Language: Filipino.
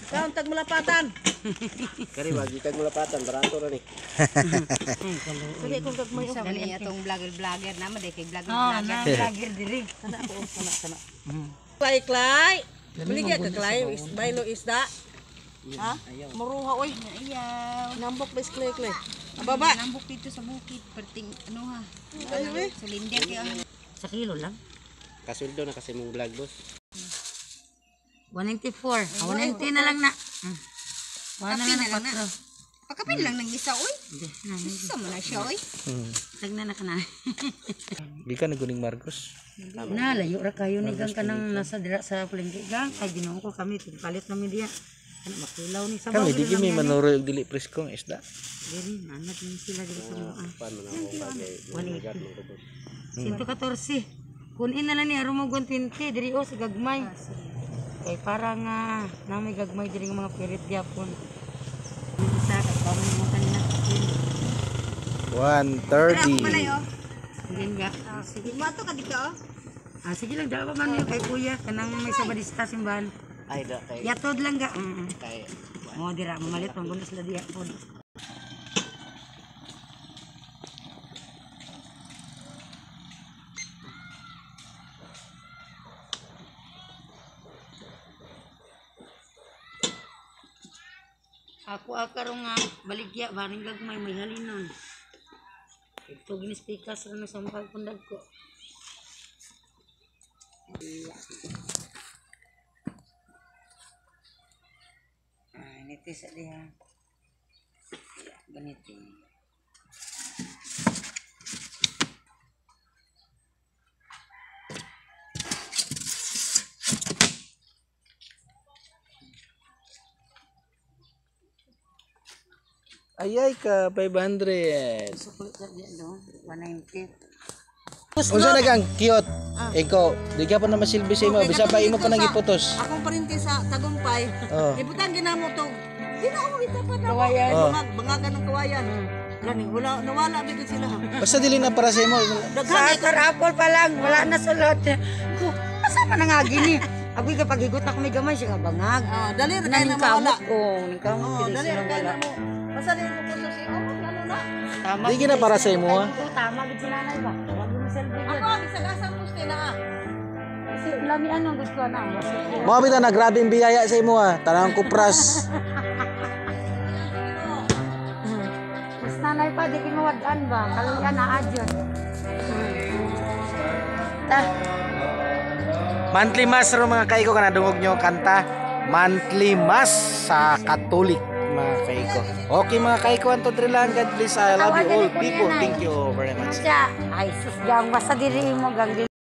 Kaon tag mulapatan. Kari bagi tag mulapatan barato ra ni. Dili kung gagmay og Dali atong vlogger na kay vlogger vlogger diri. Kana ako kana. Klay. Bili ka klay, baylo isda. Ha? Maruha oy. Ayaw. Nambok bes klay. Baba. Nambok dito sa bukid perting ano ha. Ano eh? Silinder kay ang Sa kilo lang. Kasuldo na kasi mong vlog boss. 194. 190 na lang na. Wala Kapin na na lang na. na. Pakapin lang ng isa oy. Isa mo na siya oy. Tagna na ka na. Di ka naguning Marcos. Na layo ra kayo ni gang kanang nasa dira sa palengke gang. Ay Ginoo ko kami palit na media. Ano makilaw ni sabaw. Kami di gimi manuro og dili preskong isda. Dili nanad ni sila diri sa mga. Paano na ako kagay 180. Kunin na lang ni aron mo 120 diri o sa gagmay. Kay para nga namay gagmay diri nga mga pirit gyapon. Isa ka pa mo kanina. 130. Hindi nga. Sige mo ato ka dito oh. Sige lang daw man yung kay kuya kanang may sabadista simbahan. Ay da kay Yatod lang ga. kay Mo dira mamalit ang gunos la diya pod. Ako akarong nga baligya baring gagmay may halinon. Ito ginispikas ra no sa mga pundag ko. Nitis diha. Ganito. ayay ka 500. Sukulit sa diya do 190. Unsa nagang cute? Ikaw, di ka pa na masilbi sa imo, bisa pa imo pa nagiputos. Akong parinti sa tagumpay. Oh. Ibutan ginamo to. Di na ako itapat na. Kawayan. Bangagan ng kawayan. Gani wala nawala bigod sila. Basta dili na para sa imo. Sa karapol pa lang wala na sulod. Ko, asa man nga gini? Agoy kapag higot na ko may gamay siya bangag. Dali ra kay na mawala. Ning kamot Dali ra kay na mo. Basta di mo puso si ako ano na. Tama. Di gina para sa imo ha. Tama gid si nanay ba? Wag mo selfie gid. Ako bisagasang puste na. Kasi lami ano gud ko na. Mo bitaw na grabe ang biyaya sa imo ha. Tanang kupras. Mas nanay pa di kinuwad-an ba? Kaluyan na adyon. Ta. Monthly mass ro mga kaiko kana dungog nyo kanta. Monthly mass sa Katolik mga kaiko. Okay mga kaiko anto diri lang. God bless. I love you all people. Thank you very much. Siya, ay sus gang basta diri mo gang